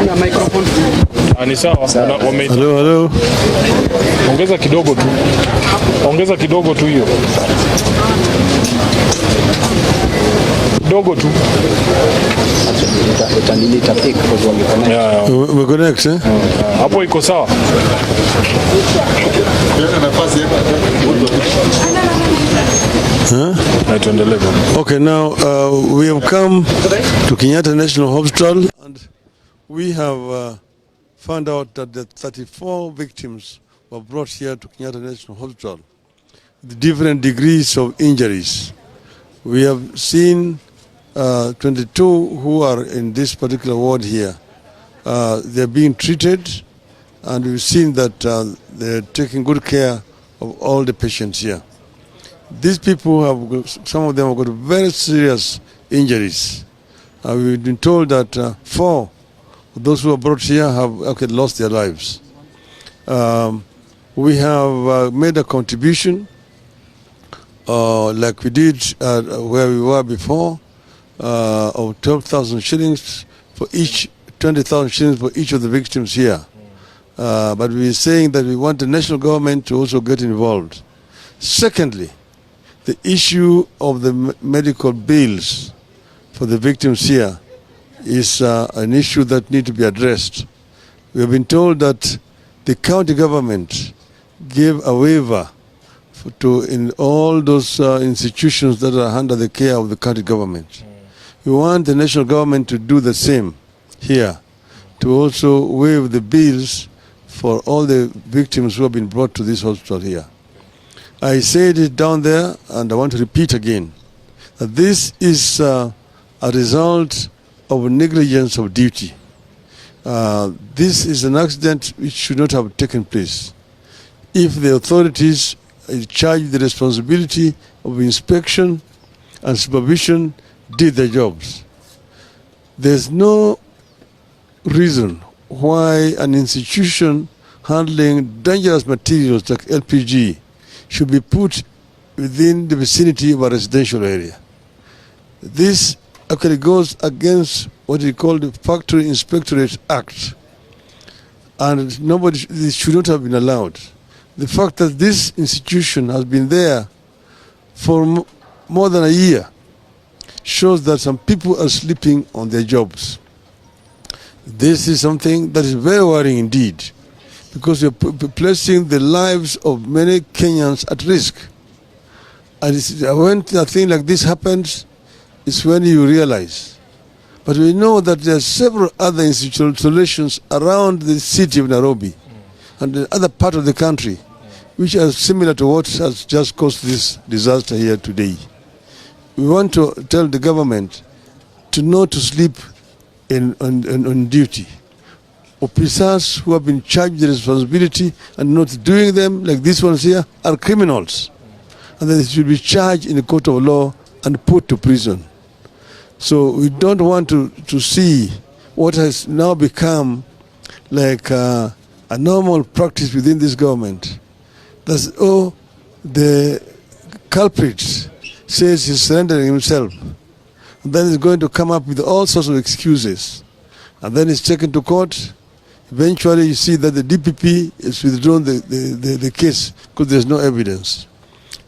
Ni sawa. Hello. Ongeza kidogo tu hiyo. Kidogo tu. Umeconnect eh? Hapo iko sawa. Okay, now we have come to Kenyatta National Hospital and we have found out that the 34 victims were brought here to Kenyatta National Hospital with different degrees of injuries. We have seen 22 who are in this particular ward here. They're being treated, and we've seen that they're taking good care of all the patients here. These people some of them have got very serious injuries. We've been told that 4 of those who are brought here have lost their lives. We have made a contribution like we did where we were before, of 12,000 shillings for each, 20,000 shillings for each of the victims here. But we're saying that we want the national government to also get involved. Secondly, the issue of the medical bills for the victims here is an issue that needs to be addressed. We have been told that the county government gave a waiver in all those institutions that are under the care of the county government. We want the national government to do the same here, to also waive the bills for all the victims who have been brought to this hospital here. I said it down there, and I want to repeat again, that this is a result of negligence of duty. This is an accident which should not have taken place. If the authorities charged the responsibility of inspection and supervision did their jobs, there's no reason why an institution handling dangerous materials like LPG should be put within the vicinity of a residential area. This actually goes against what we call the Factory Inspectorate Act, and this should not have been allowed. The fact that this institution has been there for more than a year shows that some people are sleeping on their jobs. This is something that is very worrying indeed, because you're placing the lives of many Kenyans at risk. And when a thing like this happens, it's when you realize. But we know that there are several other installations around the city of Nairobi and the other part of the country which are similar to what has just caused this disaster here today. We want to tell the government to not to sleep on duty. Officers who have been charged the responsibility and not doing them, like these ones here, are criminals. And they should be charged in the court of law and put to prison. So we don't want to see what has now become like a normal practice within this government. That's, the culprit says he's surrendering himself. And then he's going to come up with all sorts of excuses. And then he's taken to court. Eventually you see that the DPP has withdrawn the case because there's no evidence.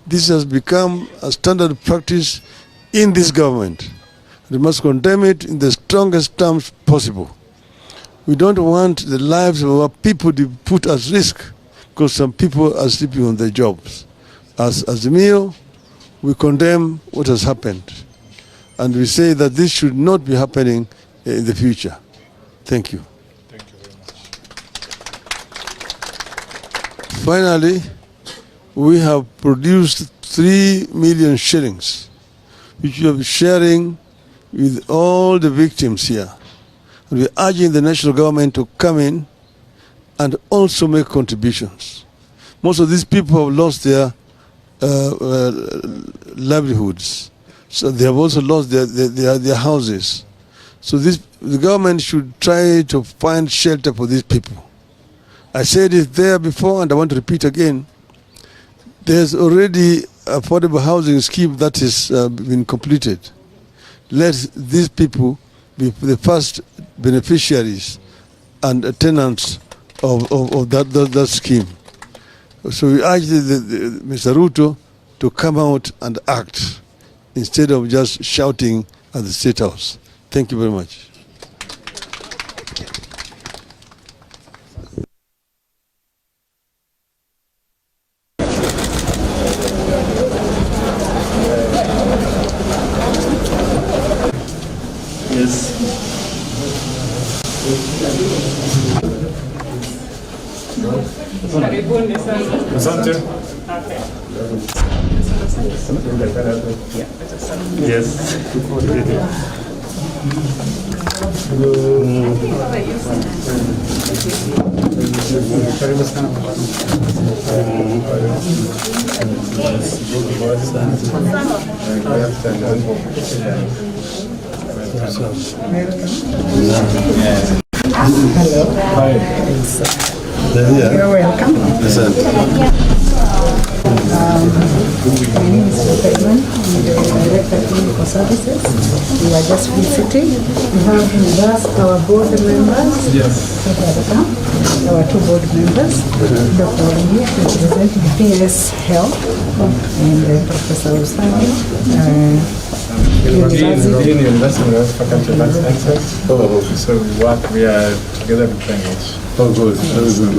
This has become a standard practice in this government. We must condemn it in the strongest terms possible. We don't want the lives of our people to be put at risk because some people are sleeping on their jobs. As the Mio, we condemn what has happened. And we say that this should not be happening in the future. Thank you. Thank you very much. Finally, we have produced 3 million shillings, which we are sharing with all the victims here. And we are urging the national government to come in and also make contributions. Most of these people have lost their livelihoods. So they have also lost their houses. So the government should try to find shelter for these people. I said it there before and I want to repeat again. There's already affordable housing scheme that has been completed. Let these people be the first beneficiaries and tenants of that scheme. So we urge Mr. Ruto to come out and act instead of just shouting at the State House. Thank you very much. Yes. Asante. Yes. Karibu sana. Hello. Hi. You're welcome. My name is Odinga. I'm the Director of Clinical Services. We are just visiting. We have with us our board members. Yes. Our two board members. Dr. Odinga, representing PS Health, and Professor Usani. Dean University of Faculty of Life Sciences. So we are together with Cambridge. Oh, good. Very good.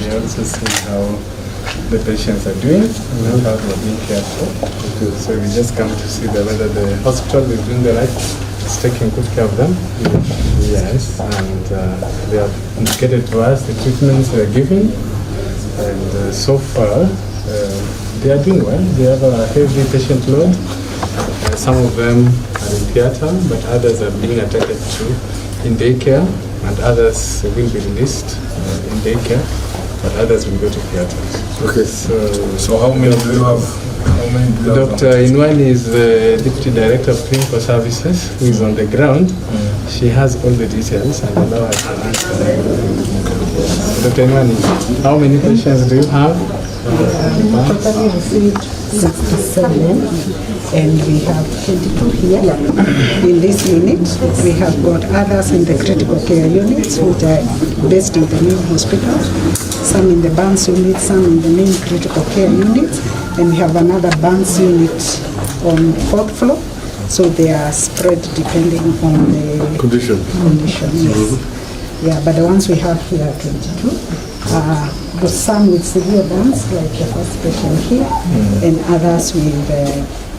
We also see how the patients are doing and how they are being cared for. So we just come to see whether the hospital is doing the right, is taking good care of them. Yes, and they have indicated to us the treatments they are giving, and so far they are doing well. They have a heavy patient load. Some of them are in theatre, but others are being attended to in daycare, and others will be released in daycare, but others will go to theatre. Okay. So how many do you have? Dr. Inwani is the Deputy Director of Clinical Services, who is on the ground. She has all the details, and I know I can answer. Dr. Inwani, how many patients do you have? Totally received 67, and we have 22 here in this unit. We have got others in the critical care units, which are based in the main hospital, some in the burns unit, some in the main critical care unit, and we have another burns unit on 4th floor. So they are spread depending on the condition. Yes. Yeah, but the ones we have here are 22. The some with severe burns, like the first patient here, and others with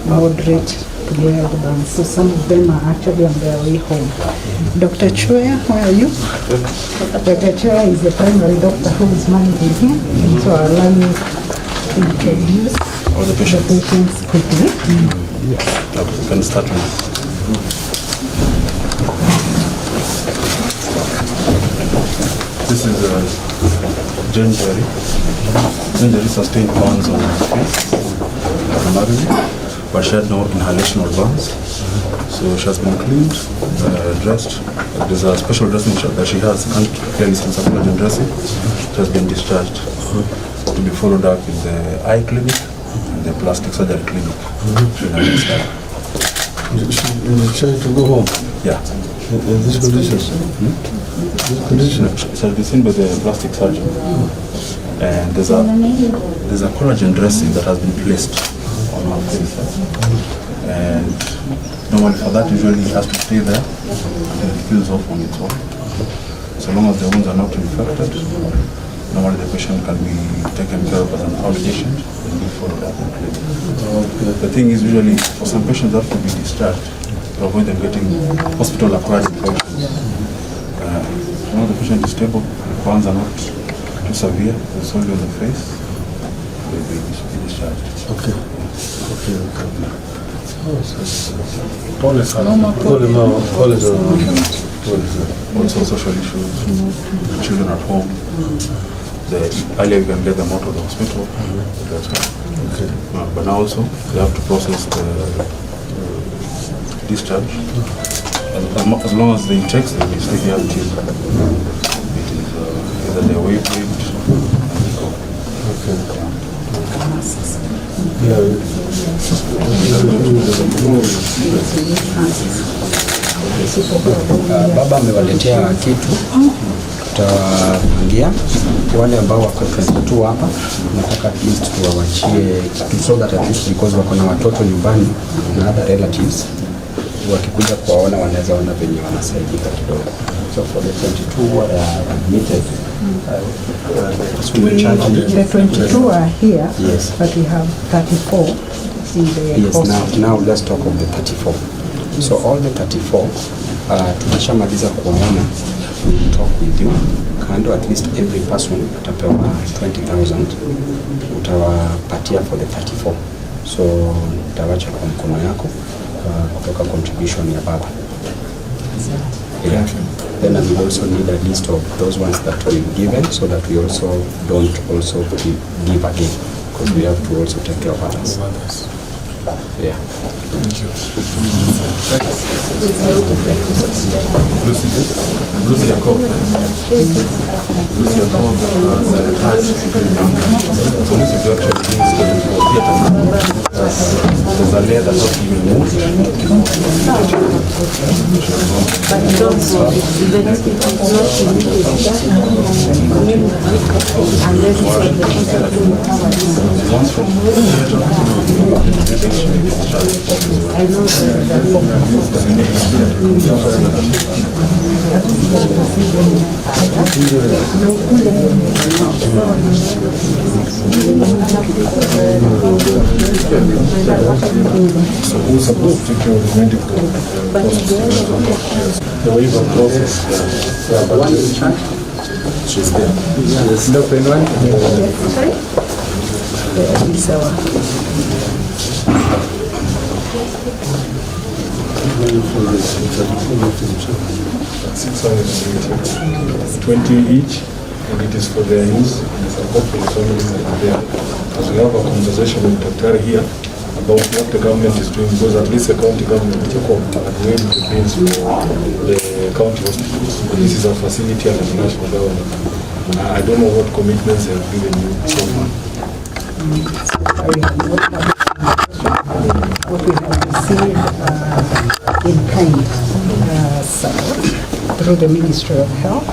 moderate to mild burns. So some of them are actually on their way home. Dr. Chua, where are you? Dr. Chua is the primary doctor who is managing here. So I'll allow you to introduce all the patients quickly. We can start with. This is Jane Jerry. Jane Jerry sustained burns on her face primarily, but she had no inhalational burns. So she has been cleaned, dressed. There's a special dressing that she has, and clearly since a dressing, she has been discharged to be followed up in the eye clinic and the plastic surgery clinic. She's trying to go home. Yeah. In this condition. It has been seen by the plastic surgeon. And there's a collagen dressing that has been placed on her face. And normally for that, usually it has to stay there until it peels off on its own. So long as the wounds are not infected, normally the patient can be taken care of as an outpatient and be followed up in clinic. The thing is, usually for some patients that have to be discharged to avoid them getting hospital-acquired infections. When the patient is stable, the burns are not too severe, it's only on the face, they will be discharged. Okay. Also social issues, children at home. The earlier you can get them out of the hospital. But now also they have to process the discharge. And as long as the intakes, they will stay here until it is either they're waived and they go. Baba amewaletea kitu, tutapangia wale ambao wako 22 hapa, nataka at least tuwawachie kitu, so that at least because wako na watoto nyumbani na other relatives, wakikuja kuwaona wanaweza ona venye wanasaidika kidogo. So for the 22 who are admitted, the 22 are here, yes, but we have 34 in the yes. Now let's talk of the 34. So all the 34, tumeshamaliza kuwaona, we will talk with you. Kando at least every person atapewa 20,000 utawapatia for the 34. So utawacha kwa mkono yako kutoka contribution ya baba. Yeah. Then I will also need a list of those ones that we've given, so that we also don't also give again, because we have to also take care of others. Yeah. Thank you. Lucy Jacob. Lucy Jacob so this is actually being for theater. There's a layer that's not even moved. But it's also even if it's not unless I know So who's supposed to take care of the medical process? The waiver process. The one in charge, she's there. Yes. Dr. Inwan? $680, 20 each, and it is for their use, and it's a hopefully families that are there. As we have a conversation with Dr. here about what the government is doing, because at least the county government had waived the bills for the county hospitals. But this is a facility under the national government. I don't know what commitments they have given you so far. What we have received in kind support through the Ministry of Health.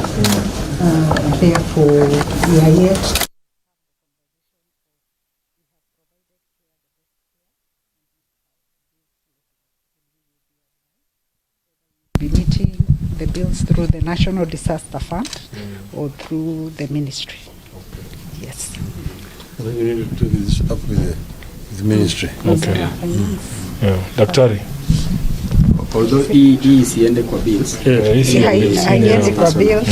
Therefore, we are yet be meeting the bills through the National Disaster Fund or through the ministry. Yes. You need to take this up with the ministry. Okay. Yeah. Daktari. Although hii isiende kwa bills. Haiendi kwa bills,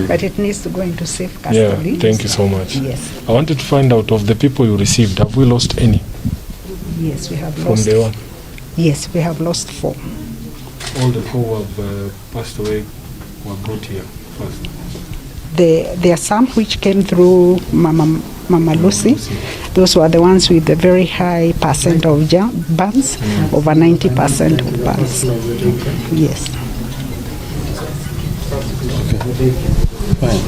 but it needs to go into safe custody. Yeah, thank you so much. Yes. I wanted to find out of the people you received, have we lost any? Yes, we have From lost. day one? Yes, we have lost 4. All the 4 who have passed away were brought here first. There are some which came through Mama Lucy. Those were the ones with a very high percent of burns, over 90% of burns. Yes. Fine.